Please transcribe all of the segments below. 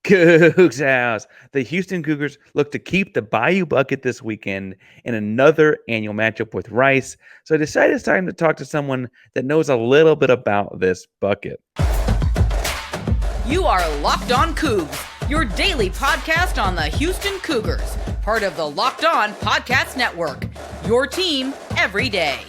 Coogs House. The Houston Cougars look to keep the Bayou Bucket this weekend in another annual matchup with Rice. So I decided it's time to talk to someone that knows a little bit about this bucket. You are Locked On Cougs, your daily podcast on the Houston Cougars, part of the Locked On Podcast Network, your team every day.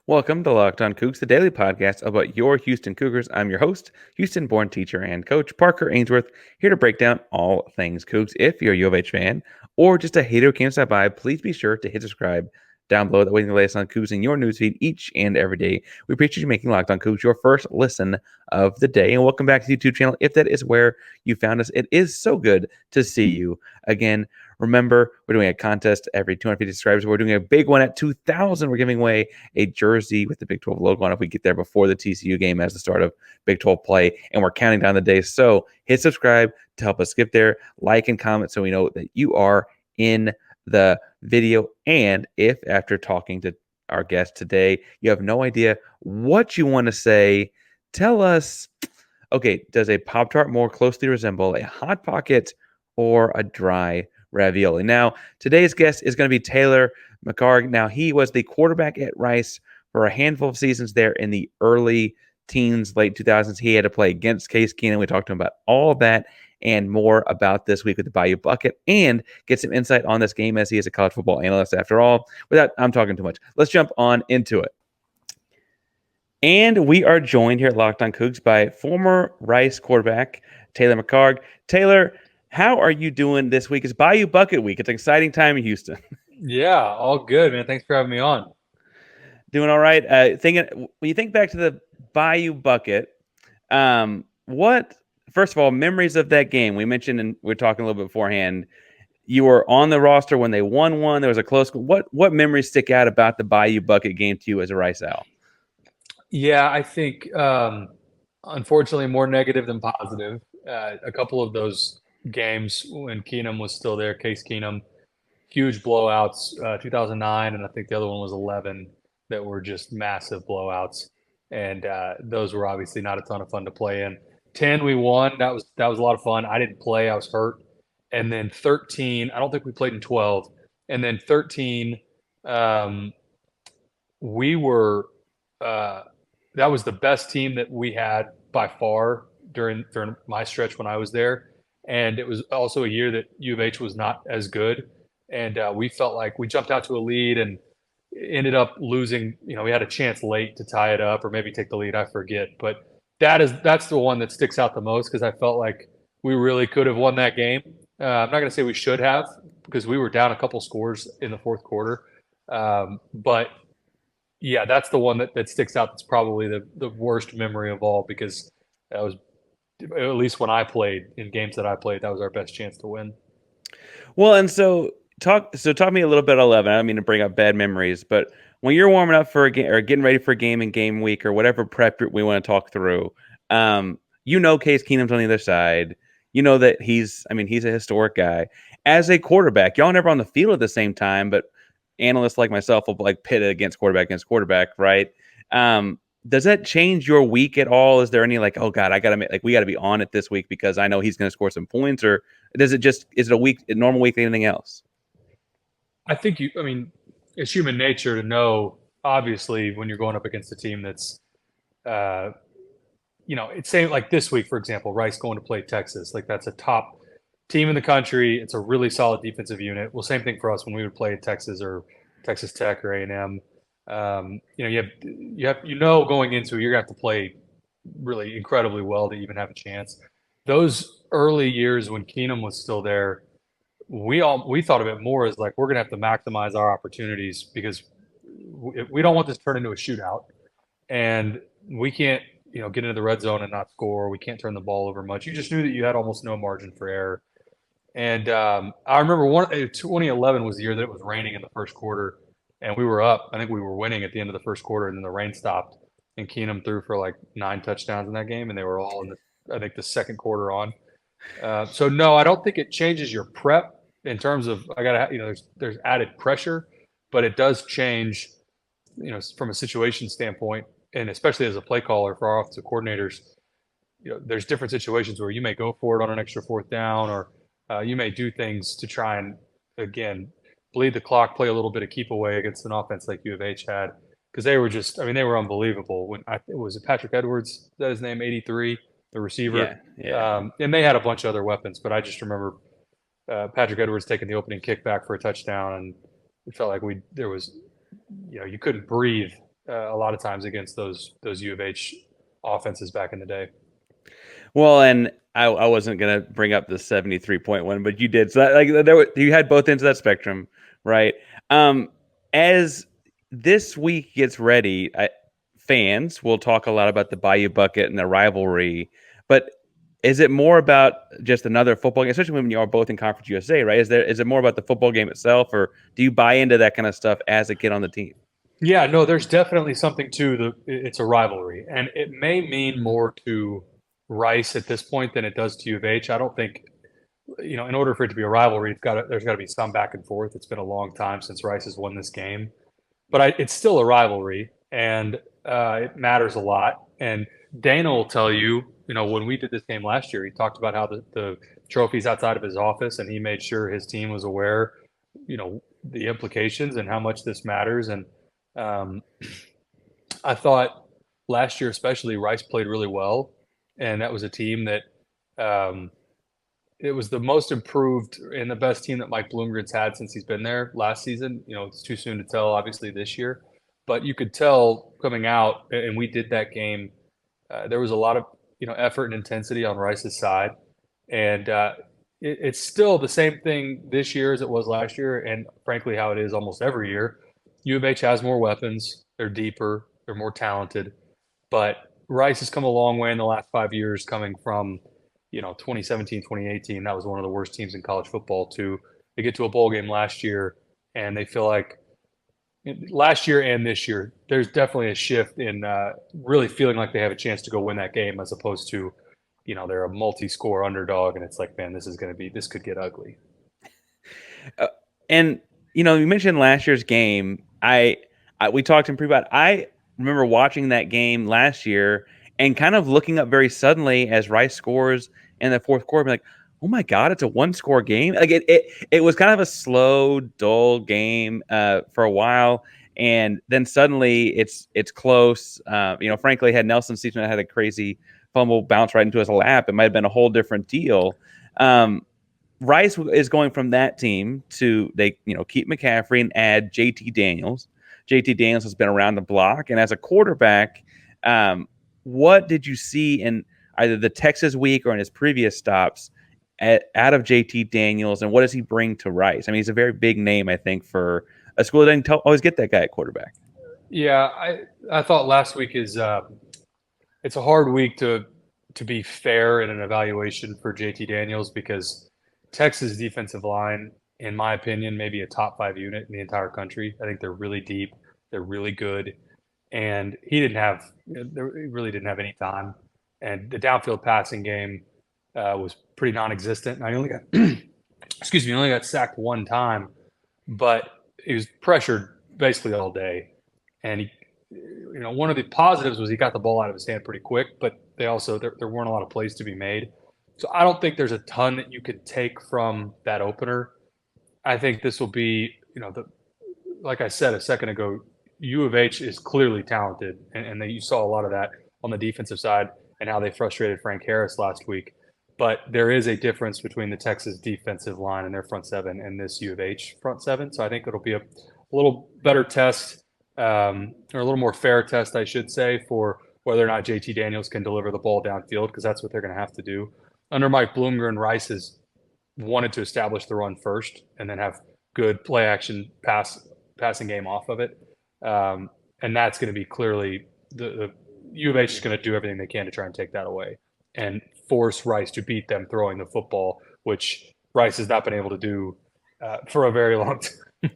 Welcome to Locked On Cougs, the daily podcast about your Houston Cougars. I'm your host, Houston-born teacher and coach Parker Ainsworth, here to break down all things Cougs. If you're a U of H fan or just a hater who can't stop by, please be sure to hit subscribe down below. That way you can latest on Cougs in your newsfeed each and every day. We appreciate you making Locked On Cougs your first listen of the day. And welcome back to the YouTube channel. If that is where you found us, it is so good to see you again. Remember, we're doing a contest every 250 subscribers. We're doing a big one at 2,000. We're giving away a jersey with the Big 12 logo on it if we get there before the TCU game as the start of Big 12 play. And we're counting down the days. So hit subscribe to help us get there. Like and comment so we know that you are in the video. And if after talking to our guest today, you have no idea what you want to say, tell us, okay, does a Pop-Tart more closely resemble a Hot Pocket or a dry ravioli? Now, today's guest is going to be Taylor McHargue. Now, he was the quarterback at Rice for a handful of seasons there in the early teens, late 2000s. He had to play against Case Keenum. We talked to him about all of that and more about this week with the Bayou Bucket and get some insight on this game as he is a college football analyst after all. Without I'm talking too much, let's jump on into it. And we are joined here at Locked On Cougs by former Rice quarterback Taylor McHargue. Taylor, how are you doing this week? It's Bayou Bucket week. It's an exciting time in Houston. Yeah, all good, man. Thanks for having me on. Doing all right. When you think back to the Bayou Bucket, first of all, memories of that game? We mentioned, and we were talking a little bit beforehand, you were on the roster when they won one. There was a close. What memories stick out about the Bayou Bucket game to you as a Rice Owl? Yeah, I think unfortunately more negative than positive. A couple of those games when Keenum was still there, Case Keenum, huge blowouts, 2009, and I think the other one was 11 that were just massive blowouts, and those were obviously not a ton of fun to play in. 10 we won. That was a lot of fun. I didn't play. I was hurt. And then 13, I don't think we played in 12. And then 13, we were that was the best team that we had by far during my stretch when I was there. And it was also a year that U of H was not as good. And we felt like we jumped out to a lead and ended up losing. You know, we had a chance late to tie it up or maybe take the lead. I forget. But that's the one that sticks out the most because I felt like we really could have won that game. I'm not going to say we should have because we were down a couple scores in the fourth quarter. But, yeah, that's the one that sticks out. That's probably the worst memory of all because that was, at least when I played, in games that I played, that was our best chance to win. Well, and so talk to me a little bit about 11. I don't mean to bring up bad memories, but when you're warming up for a game or getting ready for a game in game week or whatever prep we want to talk through, Case Keenum's on the other side. You know that he's a historic guy. As a quarterback, y'all never on the field at the same time, but analysts like myself will pit it against quarterback, right? Does that change your week at all? Is there any oh God, we got to be on it this week because I know he's going to score some points, or is it a normal week like anything else? I think it's human nature to know, obviously, when you're going up against a team that's, it's saying like this week, for example, Rice going to play Texas. Like that's a top team in the country. It's a really solid defensive unit. Well, same thing for us when we would play Texas or Texas Tech or A&M. Going into you're gonna have to play really incredibly well to even have a chance. Those early years when Keenum was still there, we thought of it more as like we're gonna have to maximize our opportunities because we don't want this to turn into a shootout, and we can't get into the red zone and not score. We can't turn the ball over much. You just knew that you had almost no margin for error. And I remember 2011 was the year that it was raining in the first quarter, and we were up. I think we were winning at the end of the first quarter, and then the rain stopped, and Keenum threw for like 9 touchdowns in that game, and they were all in the second quarter on. So no, I don't think it changes your prep. in terms of there's added pressure, but it does change, from a situation standpoint, and especially as a play caller for our offensive coordinators. There's different situations where you may go for it on an extra fourth down, or you may do things to try and, again, bleed the clock, play a little bit of keep away against an offense like U of H had, because they were unbelievable. When was it Patrick Edwards, is that his name, 83, the receiver? Yeah. And they had a bunch of other weapons, but I just remember Patrick Edwards taking the opening kickback for a touchdown, and it felt like you couldn't breathe a lot of times against those U of H offenses back in the day. Well, and I wasn't gonna bring up the 73.1, but you did. So you had both ends of that spectrum, right? As this week gets ready, fans will talk a lot about the Bayou Bucket and the rivalry, but is it more about just another football game, especially when you are both in Conference USA, right? Is it more about the football game itself, or do you buy into that kind of stuff as a kid on the team? Yeah, no, there's definitely something to it's a rivalry, and it may mean more to Rice at this point than it does to U of H. I don't think, in order for it to be a rivalry, there's got to be some back and forth. It's been a long time since Rice has won this game, but it's still a rivalry, and it matters a lot. And Dana will tell you, when we did this game last year, he talked about how the trophy's outside of his office, and he made sure his team was aware, the implications and how much this matters. And I thought last year, especially, Rice played really well. And that was a team that it was the most improved and the best team that Mike Bloomgren's had since he's been there last season. It's too soon to tell, obviously, this year. But you could tell coming out, and we did that game, there was a lot of effort and intensity on Rice's side. And it's still the same thing this year as it was last year, and frankly how it is almost every year. U of H has more weapons. They're deeper. They're more talented. But Rice has come a long way in the last 5 years, coming from, 2017, 2018. That was one of the worst teams in college football. They get to a bowl game last year, and they feel like last year and this year, there's definitely a shift in really feeling like they have a chance to go win that game, as opposed to, they're a multi-score underdog, and it's like, man, this could get ugly. And you mentioned last year's game. We talked in pre-bot. I remember watching that game last year and kind of looking up very suddenly as Rice scores in the fourth quarter, like, oh my God, it's a one-score game. Like it was kind of a slow, dull game for a while, and then suddenly it's close. Frankly, had Nelson Season had a crazy fumble bounce right into his lap, it might have been a whole different deal. Rice is going from that team to keep McCaffrey and add JT Daniels. JT Daniels has been around the block, and as a quarterback, what did you see in either the Texas week or in his previous stops out of JT Daniels, and what does he bring to Rice? I mean, he's a very big name, I think, for a school that doesn't always get that guy at quarterback. Yeah, I thought last week is it's a hard week to be fair in an evaluation for JT Daniels, because Texas defensive line, in my opinion, maybe a top 5 unit in the entire country. I think they're really deep. They're really good. And he really didn't have any time. And the downfield passing game was pretty non-existent. I only got, only got sacked one time, but he was pressured basically all day. And one of the positives was he got the ball out of his hand pretty quick, but there weren't a lot of plays to be made. So I don't think there's a ton that you could take from that opener. I think this will be, like I said a second ago, U of H is clearly talented, and you saw a lot of that on the defensive side and how they frustrated Frank Harris last week. But there is a difference between the Texas defensive line and their front seven and this U of H front seven. So I think it'll be a little better test, or a little more fair test, I should say, for whether or not JT Daniels can deliver the ball downfield, because that's what they're going to have to do. Under Mike Bloomgren, Rice has wanted to establish the run first and then have good play action passing game off of it. And that's going to be clearly the U of H is going to do everything they can to try and take that away and force Rice to beat them throwing the football, which Rice has not been able to do for a very long time.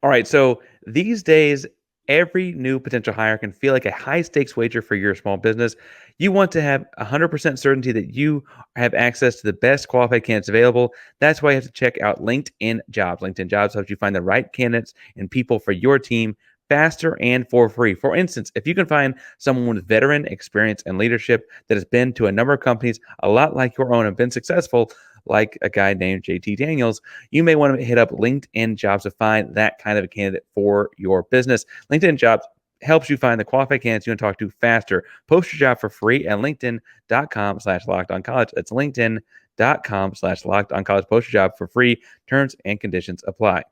All right. So these days, every new potential hire can feel like a high stakes wager for your small business. You want to have 100% certainty that you have access to the best qualified candidates available. That's why you have to check out LinkedIn Jobs. LinkedIn Jobs helps you find the right candidates and people for your team faster and for free. For instance, if you can find someone with veteran experience and leadership that has been to a number of companies a lot like your own and been successful, like a guy named JT Daniels, you may want to hit up LinkedIn Jobs to find that kind of a candidate for your business. LinkedIn Jobs helps you find the qualified candidates you want to talk to faster. Post your job for free at linkedin.com/lockedoncollege. That's linkedin.com/lockedoncollege. Post your job for free. Terms and conditions apply.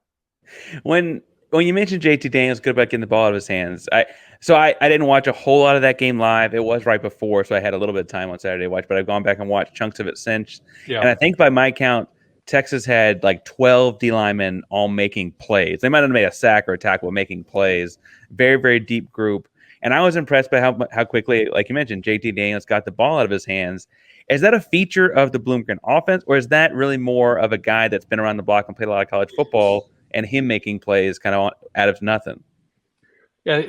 When you mentioned JT Daniels good about getting the ball out of his hands, I didn't watch a whole lot of that game live. It was right before, so I had a little bit of time on Saturday to watch, but I've gone back and watched chunks of it since. Yeah. And I think by my count, Texas had like 12 D linemen all making plays. They might have made a sack or a tackle, but making plays. Very, very deep group. And I was impressed by how quickly, like you mentioned, JT Daniels got the ball out of his hands. Is that a feature of the Bloomgren offense, or is that really more of a guy that's been around the block and played a lot of college football and him making plays kind of out of nothing? Yeah,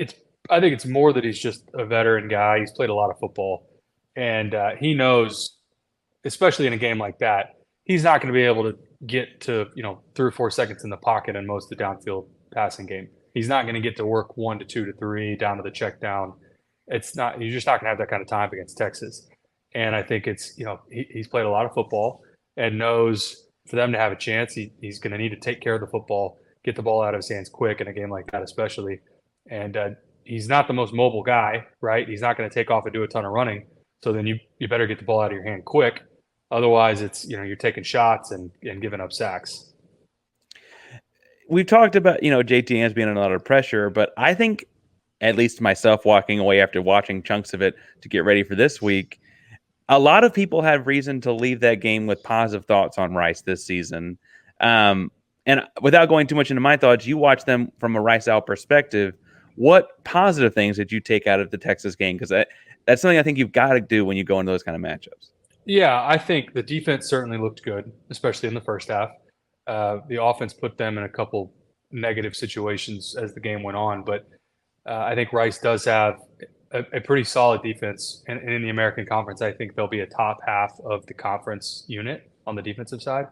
I think it's more that he's just a veteran guy. He's played a lot of football, and he knows, especially in a game like that, he's not going to be able to get to 3 or 4 seconds in the pocket in most of the downfield passing game. He's not going to get to work 1 to 2 to 3 down to the check down. It's not. You're just not going to have that kind of time against Texas. And I think it's he's played a lot of football and knows for them to have a chance, he's going to need to take care of the football, get the ball out of his hands quick in a game like that, especially. And he's not the most mobile guy, right? He's not going to take off and do a ton of running. So then you better get the ball out of your hand quick. Otherwise, it's you're taking shots and giving up sacks. We've talked about JT Daniels being under a lot of pressure, but I think, at least myself, walking away after watching chunks of it to get ready for this week, a lot of people have reason to leave that game with positive thoughts on Rice this season. And without going too much into my thoughts, you watch them from a Rice out perspective. What positive things did you take out of the Texas game? Because that's something I think you've got to do when you go into those kind of matchups. Yeah, I think the defense certainly looked good, especially in the first half. The offense put them in a couple negative situations as the game went on, but I think Rice does have a pretty solid defense. And in the American Conference, I think they'll be a top half of the conference unit on the defensive side.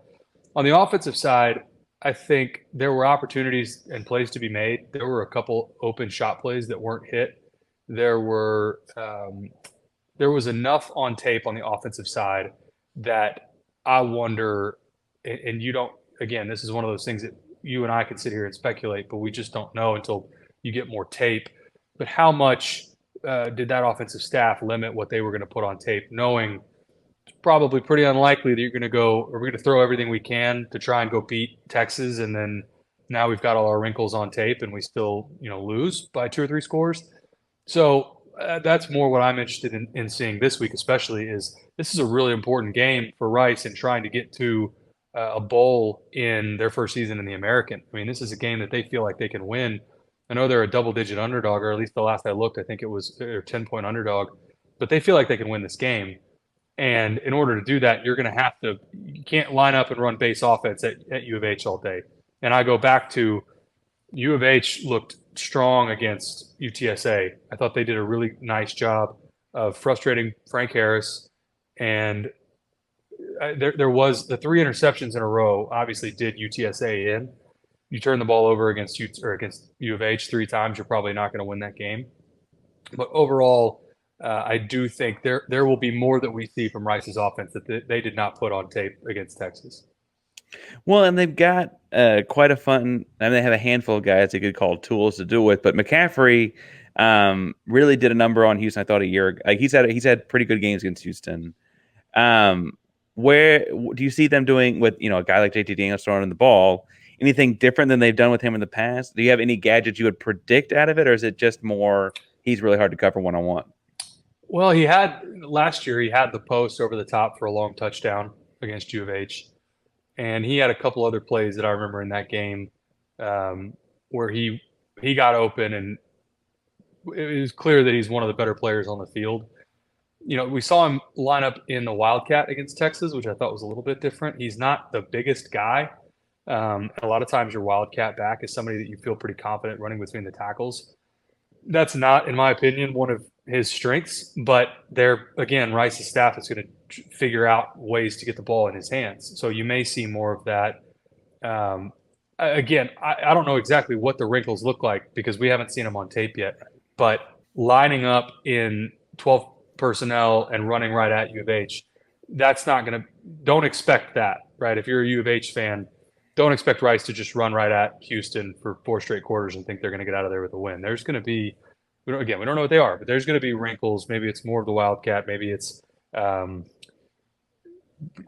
On the offensive side, I think there were opportunities and plays to be made. There were a couple open shot plays that weren't hit. There was enough on tape on the offensive side that I wonder, and you don't, again, this is one of those things that you and I can sit here and speculate, but we just don't know until you get more tape. But how much did that offensive staff limit what they were going to put on tape, knowing it's probably pretty unlikely that we're going to throw everything we can to try and go beat Texas, and then now we've got all our wrinkles on tape and we still, lose by 2 or 3 scores. So that's more what I'm interested in seeing this week, especially is this is a really important game for Rice in trying to get to a bowl in their first season in the American. I mean, this is a game that they feel like they can win. I know they're a double-digit underdog, or at least the last I looked, I think it was a 10-point underdog. But they feel like they can win this game. And in order to do that, you can't line up and run base offense at U of H all day. And I go back to U of H looked strong against UTSA. I thought they did a really nice job of frustrating Frank Harris. And there was the 3 interceptions in a row obviously did UTSA in. You turn the ball over against U of H 3 times, you're probably not going to win that game. But overall, I do think there will be more that we see from Rice's offense that they did not put on tape against Texas. Well, and they've got quite a fun. I mean, they have a handful of guys they could call tools to do with, but McCaffrey really did a number on Houston. I thought a year ago. Like he's had pretty good games against Houston. Where do you see them doing with a guy like JT Daniels throwing the ball? Anything different than they've done with him in the past? Do you have any gadgets you would predict out of it, or is it just more he's really hard to cover one-on-one? Well, last year he had the post over the top for a long touchdown against U of H, and he had a couple other plays that I remember in that game where he got open, and it was clear that he's one of the better players on the field. We saw him line up in the Wildcat against Texas, which I thought was a little bit different. He's not the biggest guy. A lot of times your Wildcat back is somebody that you feel pretty confident running between the tackles. That's not, in my opinion, one of his strengths. But again, Rice's staff is going to figure out ways to get the ball in his hands. So you may see more of that. Again, I don't know exactly what the wrinkles look like because we haven't seen them on tape yet. But lining up in 12 personnel and running right at U of H, that's not going to – don't expect that, right? If you're a U of H fan, don't expect Rice to just run right at Houston for 4 straight quarters and think they're going to get out of there with a win. There's going to be – we don't know what they are, but there's going to be wrinkles. Maybe it's more of the Wildcat. Maybe it's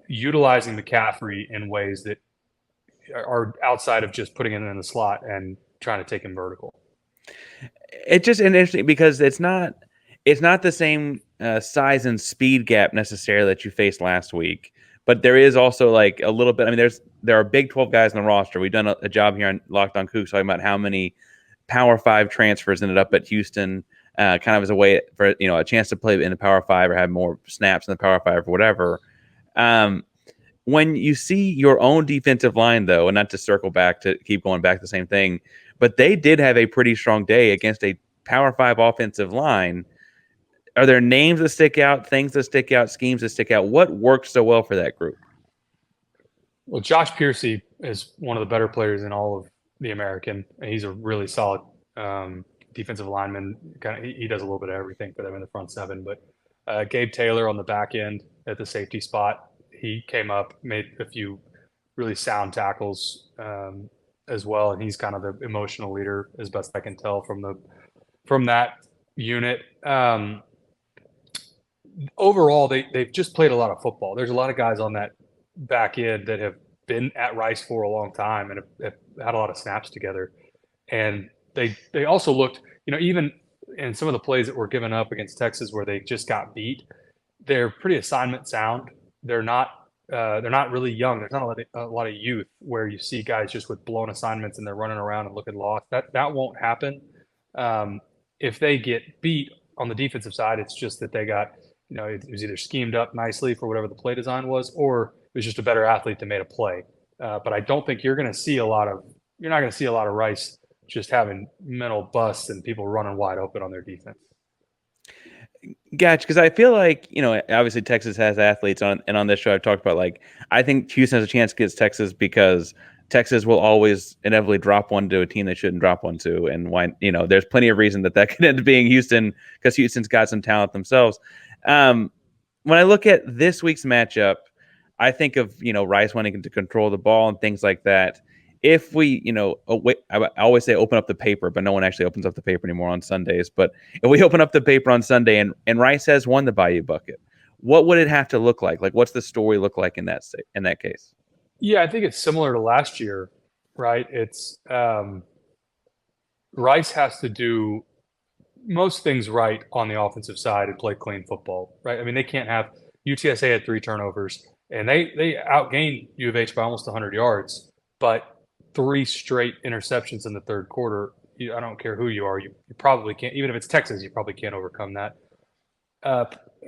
utilizing McCaffrey in ways that are outside of just putting it in the slot and trying to take him vertical. It's just interesting because it's not the same size and speed gap necessarily that you faced last week, but there is also like a little bit. I mean, there are Big 12 guys on the roster. We've done a job here on Locked On Coogs talking about how many Power 5 transfers ended up at Houston, kind of as a way for a chance to play in the Power 5 or have more snaps in the Power 5 or whatever. When you see your own defensive line, though, and not to circle back to keep going back to the same thing, but they did have a pretty strong day against a Power 5 offensive line. Are there names that stick out, things that stick out, schemes that stick out? What worked so well for that group? Well, Josh Piercy is one of the better players in all of the American. He's a really solid defensive lineman. He does a little bit of everything for them in the front seven. But Gabe Taylor on the back end at the safety spot, he came up, made a few really sound tackles as well, and he's kind of the emotional leader, as best I can tell from that unit. Overall, they've just played a lot of football. There's a lot of guys on that back end that have been at Rice for a long time and have had a lot of snaps together. And they also looked, even in some of the plays that were given up against Texas where they just got beat, they're pretty assignment sound. They're not really young. There's not a lot of youth where you see guys just with blown assignments and they're running around and looking lost. That won't happen. If they get beat on the defensive side, it's just that they got, it was either schemed up nicely for whatever the play design was, or it was just a better athlete that made a play. But I don't think you're not going to see a lot of Rice just having mental busts and people running wide open on their defense. Gotcha, because I feel like, obviously Texas has athletes and on this show I've talked about, like, I think Houston has a chance against Texas because Texas will always inevitably drop one to a team they shouldn't drop one to. And why, there's plenty of reason that could end up being Houston because Houston's got some talent themselves. When I look at this week's matchup, I think of, Rice wanting to control the ball and things like that. If we, I always say open up the paper, but no one actually opens up the paper anymore on Sundays. But if we open up the paper on Sunday and Rice has won the Bayou Bucket, what would it have to look like? Like, what's the story look like in that case? Yeah, I think it's similar to last year, right? It's Rice has to do most things right on the offensive side and play clean football, right? I mean, they can't have UTSA had 3 turnovers and they outgained U of H by almost 100 yards, but 3 straight interceptions in the third quarter. I don't care who you are, you probably can't. Even if it's Texas, you probably can't overcome that.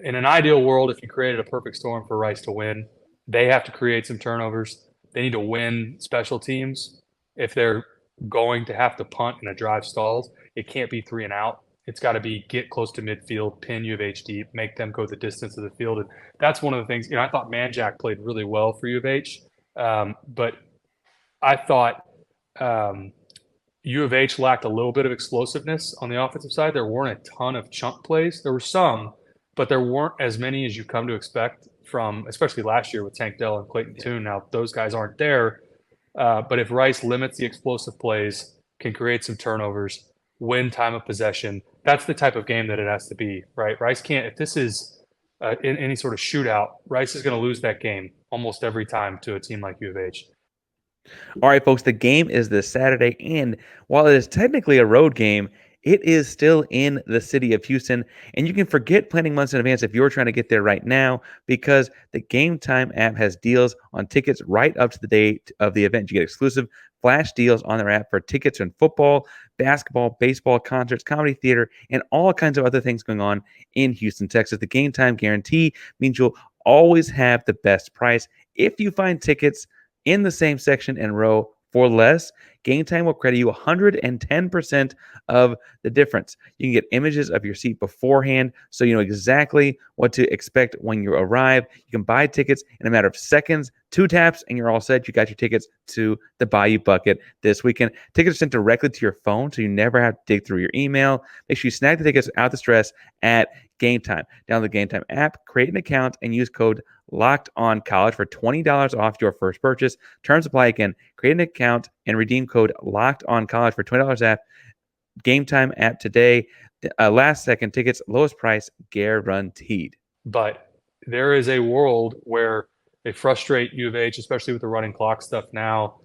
In an ideal world, if you created a perfect storm for Rice to win, they have to create some turnovers. They need to win special teams. If they're going to have to punt and a drive stalls, it can't be 3 and out. It's got to be get close to midfield, pin U of H deep, make them go the distance of the field. And that's one of the things, I thought Manjack played really well for U of H, but I thought U of H lacked a little bit of explosiveness on the offensive side. There weren't a ton of chunk plays. There were some, but there weren't as many as you come to expect from, especially last year with Tank Dell and Clayton Tune. Now, those guys aren't there, but if Rice limits the explosive plays, can create some turnovers, win time of possession, that's the type of game that it has to be, right? Rice can't, if this is in any sort of shootout, Rice is going to lose that game almost every time to a team like U of H. All right, folks, the game is this Saturday, and while it is technically a road game, it is still in the city of Houston, and you can forget planning months in advance if you're trying to get there right now because the Game Time app has deals on tickets right up to the date of the event. You get exclusive flash deals on their app for tickets in football, basketball, baseball, concerts, comedy, theater, and all kinds of other things going on in Houston, Texas. The Game Time guarantee means you'll always have the best price. If you find tickets in the same section and row for less, Game Time will credit you 110% of the difference. You can get images of your seat beforehand so you know exactly what to expect when you arrive. You can buy tickets in a matter of seconds, 2 taps, and you're all set. You got your tickets to the Bayou Bucket this weekend. Tickets are sent directly to your phone, so you never have to dig through your email. Make sure you snag the tickets without the stress at Game Time. Download the Game Time app, create an account, and use code LOCKEDONCollege for $20 off your first purchase. Terms apply again. Create an account and redeem code LOCKEDONCollege for $20 off. Game Time app today. Last second tickets, lowest price guaranteed. But there is a world where they frustrate U of H, especially with the running clock stuff now.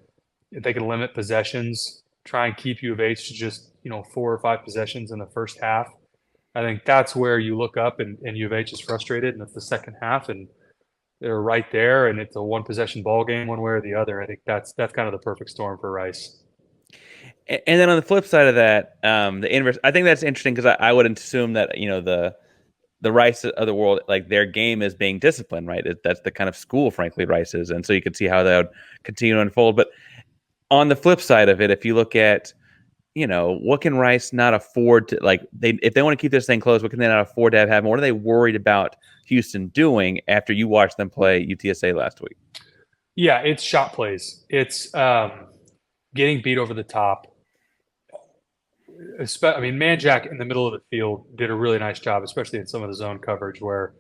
If they can limit possessions, try and keep U of H to just 4 or 5 possessions in the first half. I think that's where you look up and U of H is frustrated, and it's the second half, and they're right there, and it's a 1-possession ball game one way or the other. I think that's kind of the perfect storm for Rice. And then on the flip side of that, the inverse, I think that's interesting because I would assume that the Rice of the world, like their game is being disciplined, right? That's the kind of school, frankly, Rice is, and so you could see how that would continue to unfold. But on the flip side of it, if you look at what can Rice not afford to, like, if they want to keep this thing close, what can they not afford to have happen? What are they worried about Houston doing after you watched them play UTSA last week? Yeah, it's shot plays. It's getting beat over the top. I mean, Manjack in the middle of the field did a really nice job, especially in some of the zone coverage where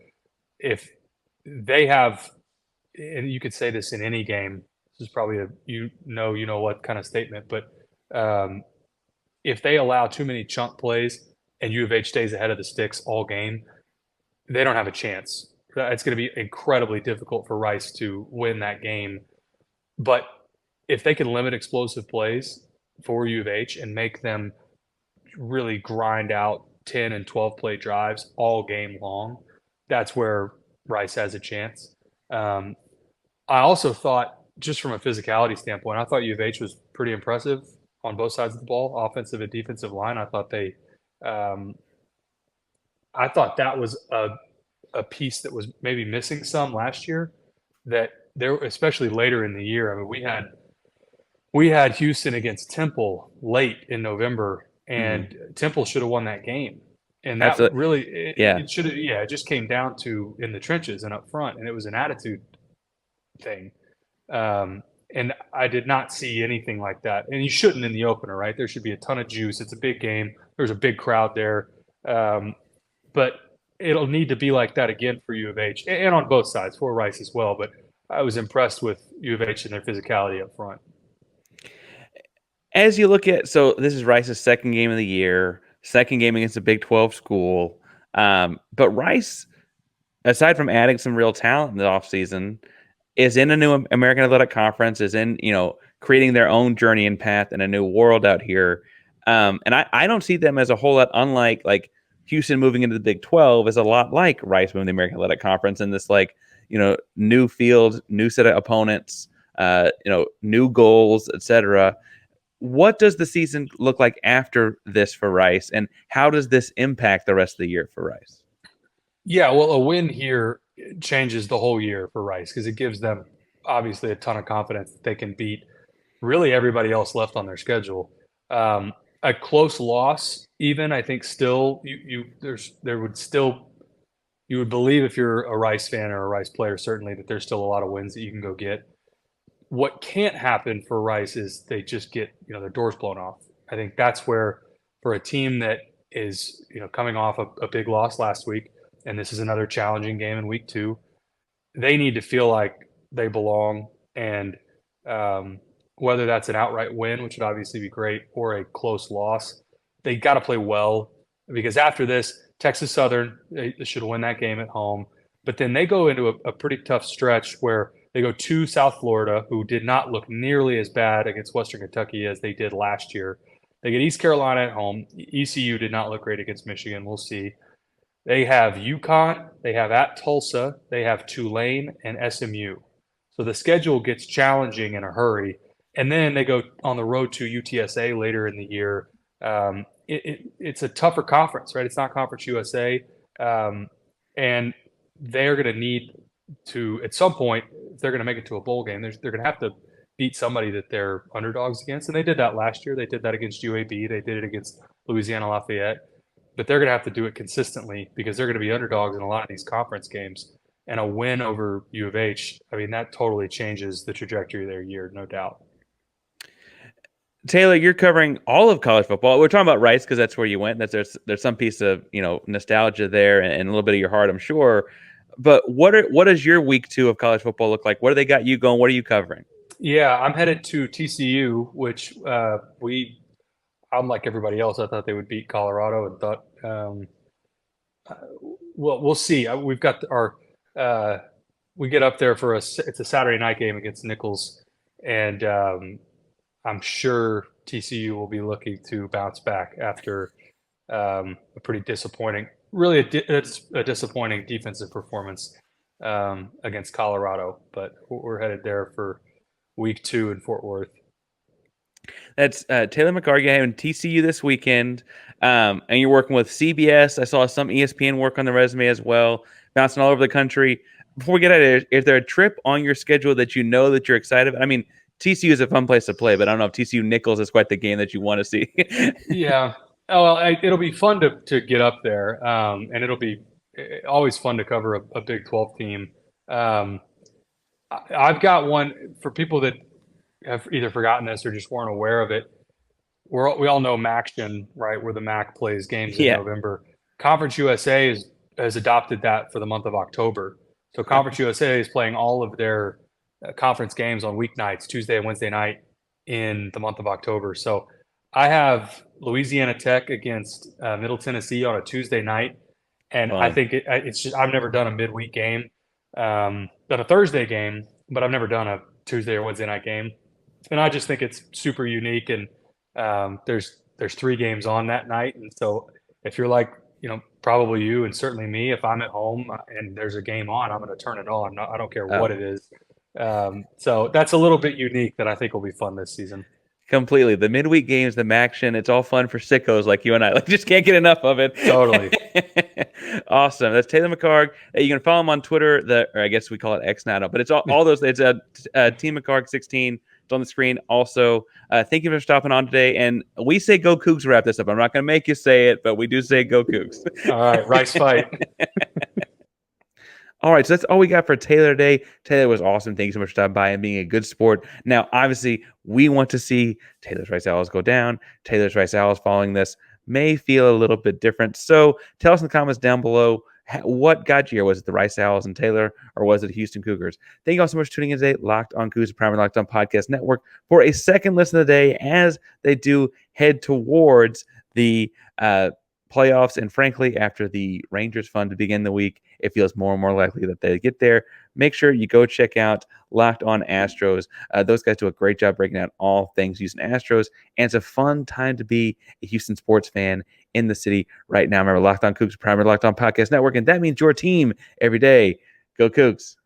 if they have, and you could say this in any game, this is probably a you know what kind of statement, but if they allow too many chunk plays and U of H stays ahead of the sticks all game, they don't have a chance. It's going to be incredibly difficult for Rice to win that game. But if they can limit explosive plays for U of H and make them really grind out 10 and 12 play drives all game long, that's where Rice has a chance. I also thought, just from a physicality standpoint, I thought U of H was pretty impressive on both sides of the ball, offensive and defensive line. I thought that was a piece that was maybe missing some last year, that there, especially later in the year. I mean, we had Houston against Temple late in November, and Temple should have won that game. And that Absolutely. It should have, it just came down to in the trenches and up front, and it was an attitude thing. And I did not see anything like that. And you shouldn't in the opener, right? There should be a ton of juice. It's a big game. There's a big crowd there. But it'll need to be like that again for U of H, and on both sides, for Rice as well. But I was impressed with U of H and their physicality up front. As you look at, so this is Rice's second game of the year, second game against a Big 12 school. But Rice, aside from adding some real talent in the offseason, is in a new American Athletic Conference, is in, creating their own journey and path in a new world out here. And I don't see them as a whole lot unlike, like, Houston moving into the Big 12 is a lot like Rice moving to the American Athletic Conference in this, like, new field, new set of opponents, new goals, etc. What does the season look like after this for Rice, and how does this impact the rest of the year for Rice? Yeah, well, a win here changes the whole year for Rice because it gives them obviously a ton of confidence that they can beat really everybody else left on their schedule. A close loss, even, I think, still you would believe, if you're a Rice fan or a Rice player, certainly, that there's still a lot of wins that you can go get. What can't happen for Rice is they just get their doors blown off. I think that's where, for a team that is coming off a big loss last week, and this is another challenging game in week 2, they need to feel like they belong. And whether that's an outright win, which would obviously be great, or a close loss, they got to play well, because after this, Texas Southern, they should win that game at home. But then they go into a pretty tough stretch where they go to South Florida, who did not look nearly as bad against Western Kentucky as they did last year. They get East Carolina at home. ECU did not look great against Michigan. We'll see. They have UConn. They have at Tulsa. They have Tulane and SMU. So the schedule gets challenging in a hurry. And then they go on the road to UTSA later in the year. It's a tougher conference, right? It's not Conference USA. And they're going to need to, at some point, if they're going to make it to a bowl game, they're going to have to beat somebody that they're underdogs against. And they did that last year. They did that against UAB. They did it against Louisiana Lafayette. But they're going to have to do it consistently because they're going to be underdogs in a lot of these conference games. And a win over U of H, I mean, that totally changes the trajectory of their year, no doubt. Taylor, you're covering all of college football. We're talking about Rice because that's where you went. There's some piece of nostalgia there and a little bit of your heart, I'm sure. But what does your week 2 of college football look like? What do they got you going? What are you covering? Yeah, I'm headed to TCU, which I'm like everybody else. I thought they would beat Colorado and thought, well, we'll see. We've got we get up there for it's a Saturday night game against Nichols, and I'm sure TCU will be looking to bounce back after a pretty disappointing, really a disappointing defensive performance against Colorado. But we're headed there for week 2 in Fort Worth. That's Taylor McHargue having TCU this weekend, and you're working with CBS. I saw some ESPN work on the resume as well, bouncing all over the country. Before we get at it, is there a trip on your schedule that that you're excited about? I mean, TCU is a fun place to play, but I don't know if TCU Nichols is quite the game that you want to see. Yeah. Oh, well, it'll be fun to get up there, and it'll be always fun to cover a Big 12 team. I've got one for people that have either forgotten this or just weren't aware of it. We all know MACtion, right? Where the MAC plays games in November. Conference USA has adopted that for the month of October. So Conference USA is playing all of their conference games on weeknights, Tuesday and Wednesday night in the month of October. So I have Louisiana Tech against Middle Tennessee on a Tuesday night. And I think it's just, I've never done a midweek game, done a Thursday game, but I've never done a Tuesday or Wednesday night game. And I just think it's super unique. And there's 3 games on that night. And so if you're like, probably you and certainly me, if I'm at home and there's a game on, I'm going to turn it on. I don't care what it is. So that's a little bit unique that I think will be fun this season. Completely. The midweek games, the MACtion, it's all fun for sickos like you and I. Like, just can't get enough of it. Totally. Awesome. That's Taylor McHargue. You can follow him on Twitter, or I guess we call it X now, but it's all those. It's Team McHargue 16. It's on the screen. Also, thank you for stopping on today. And we say go Cougs to wrap this up. I'm not going to make you say it, but we do say go Cougs. All right. Rice fight. All right, so that's all we got for Taylor today. Taylor was awesome. Thank you so much for stopping by and being a good sport. Now, obviously, we want to see Taylor's Rice Owls go down. Taylor's Rice Owls following this may feel a little bit different. So tell us in the comments down below, what got you here? Was it the Rice Owls and Taylor, or was it Houston Cougars? Thank you all so much for tuning in today. Locked on Cougs, Primary Locked On Podcast Network, for a second listen of the day as they do head towards the playoffs. And frankly, after the Rangers fun to begin the week, it feels more and more likely that they get there. Make sure you go check out Locked On Astros. Those guys do a great job breaking down all things Houston Astros, and it's a fun time to be a Houston sports fan in the city right now. Remember, Locked On Cougs, Primary Locked On Podcast Network, and that means your team every day. Go Cougs.